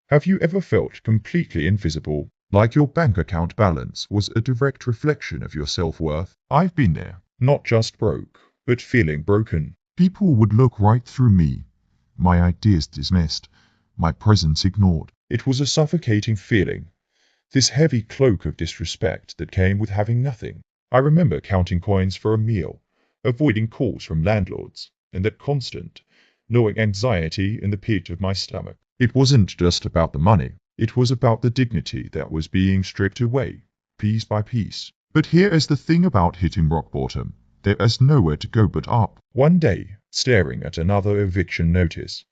Have you ever felt completely invisible, like your bank account balance was a direct reflection of your self-worth? I've been there. Not just broke, but feeling broken. People would look right through me, my ideas dismissed, my presence ignored. It was a suffocating feeling, this heavy cloak of disrespect that came with having nothing. I remember counting coins for a meal, avoiding calls from landlords, and that constant, gnawing anxiety in the pit of my stomach. It wasn't just about the money, it was about the dignity that was being stripped away, piece by piece. But here is the thing about hitting rock bottom. There is nowhere to go but up. One day, staring at another eviction notice,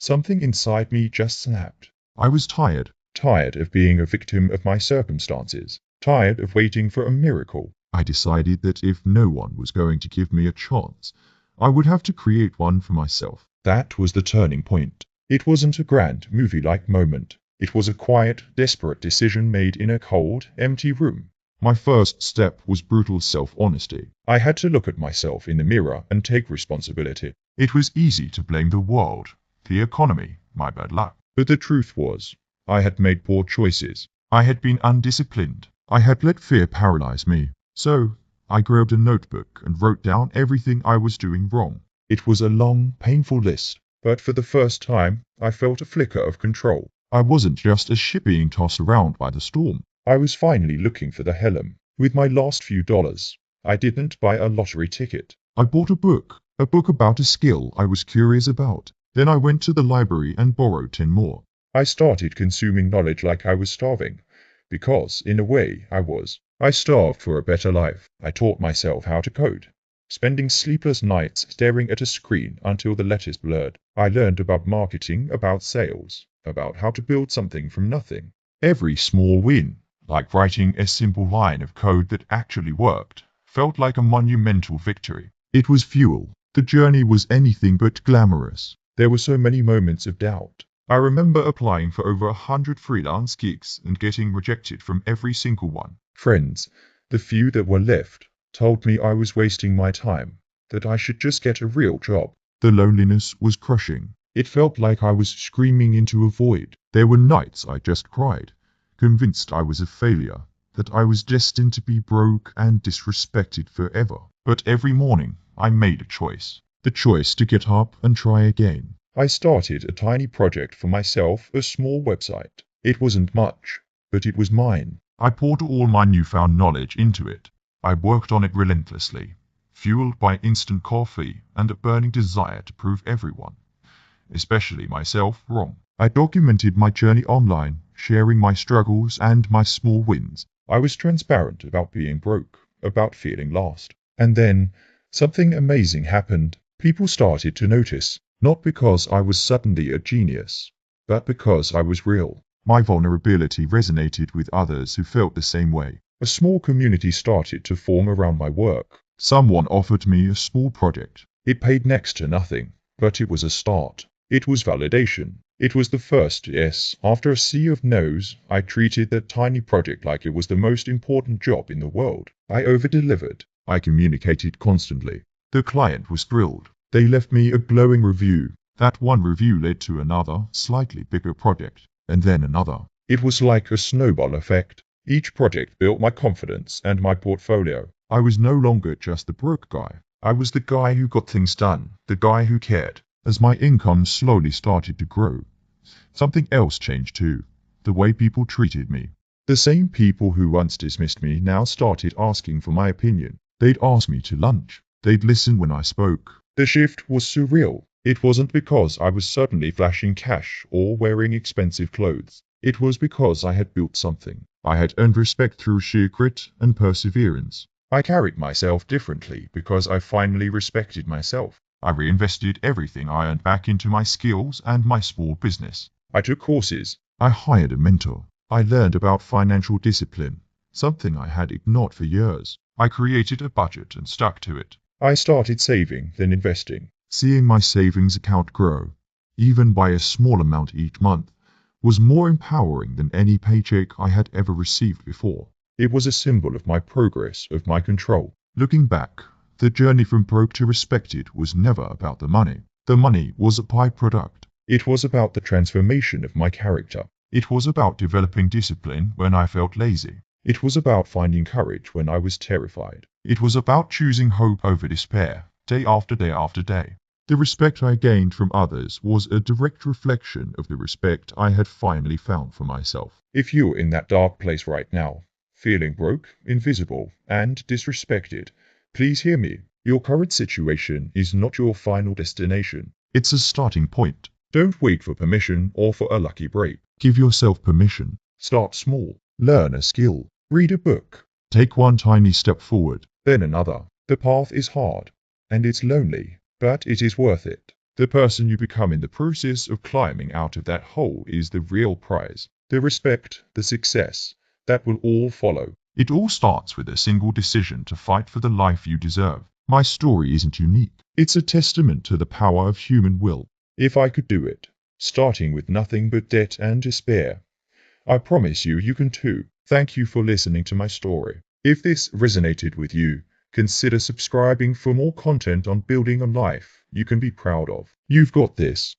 something inside me just snapped. I was tired of being a victim of my circumstances, tired of waiting for a miracle. I decided that if no one was going to give me a chance, I would have to create one for myself. That was the turning point. It wasn't a grand, movie-like moment. It was a quiet, desperate decision made in a cold, empty room. My first step was brutal self-honesty. I had to look at myself in the mirror and take responsibility. It was easy to blame the world, the economy, my bad luck. But the truth was, I had made poor choices. I had been undisciplined. I had let fear paralyze me. So, I grabbed a notebook and wrote down everything I was doing wrong. It was a long, painful list, but for the first time, I felt a flicker of control. I wasn't just a ship being tossed around by the storm. I was finally looking for the helm. With my last few dollars, I didn't buy a lottery ticket. I bought a book about a skill I was curious about. Then I went to the library and borrowed 10 more. I started consuming knowledge like I was starving, because, in a way, I was. I starved for a better life. I taught myself how to code, spending sleepless nights staring at a screen until the letters blurred. I learned about marketing, about sales, about how to build something from nothing. Every small win, like writing a simple line of code that actually worked, felt like a monumental victory. It was fuel. The journey was anything but glamorous. There were so many moments of doubt. I remember applying for over 100 freelance gigs and getting rejected from every single one. Friends, the few that were left, told me I was wasting my time, that I should just get a real job. The loneliness was crushing. It felt like I was screaming into a void. There were nights I just cried, convinced I was a failure, that I was destined to be broke and disrespected forever. But every morning, I made a choice. The choice to get up and try again. I started a tiny project for myself, a small website. It wasn't much, but it was mine. I poured all my newfound knowledge into it. I worked on it relentlessly, fueled by instant coffee and a burning desire to prove everyone, especially myself, wrong. I documented my journey online, sharing my struggles and my small wins. I was transparent about being broke, about feeling lost. And then, something amazing happened. People started to notice, not because I was suddenly a genius, but because I was real. My vulnerability resonated with others who felt the same way. A small community started to form around my work. Someone offered me a small project. It paid next to nothing, but it was a start. It was validation. It was the first yes. After a sea of no's, I treated that tiny project like it was the most important job in the world. I over-delivered. I communicated constantly. The client was thrilled. They left me a glowing review. That one review led to another, slightly bigger project, and then another. It was like a snowball effect. Each project built my confidence and my portfolio. I was no longer just the broke guy. I was the guy who got things done, the guy who cared. As my income slowly started to grow, something else changed too. The way people treated me. The same people who once dismissed me now started asking for my opinion. They'd ask me to lunch. They'd listen when I spoke. The shift was surreal. It wasn't because I was suddenly flashing cash or wearing expensive clothes. It was because I had built something. I had earned respect through sheer grit and perseverance. I carried myself differently because I finally respected myself. I reinvested everything I earned back into my skills and my small business. I took courses. I hired a mentor. I learned about financial discipline, something I had ignored for years. I created a budget and stuck to it. I started saving, then investing. Seeing my savings account grow, even by a small amount each month, was more empowering than any paycheck I had ever received before. It was a symbol of my progress, of my control. Looking back, the journey from broke to respected was never about the money. The money was a byproduct. It was about the transformation of my character. It was about developing discipline when I felt lazy. It was about finding courage when I was terrified. It was about choosing hope over despair, day after day after day. The respect I gained from others was a direct reflection of the respect I had finally found for myself. If you're in that dark place right now, feeling broke, invisible, and disrespected, please hear me. Your current situation is not your final destination. It's a starting point. Don't wait for permission or for a lucky break. Give yourself permission. Start small. Learn a skill. Read a book. Take one tiny step forward, then another. The path is hard, and it's lonely, but it is worth it. The person you become in the process of climbing out of that hole is the real prize. The respect, the success, that will all follow. It all starts with a single decision to fight for the life you deserve. My story isn't unique. It's a testament to the power of human will. If I could do it, starting with nothing but debt and despair, I promise you, you can too. Thank you for listening to my story. If this resonated with you, consider subscribing for more content on building a life you can be proud of. You've got this.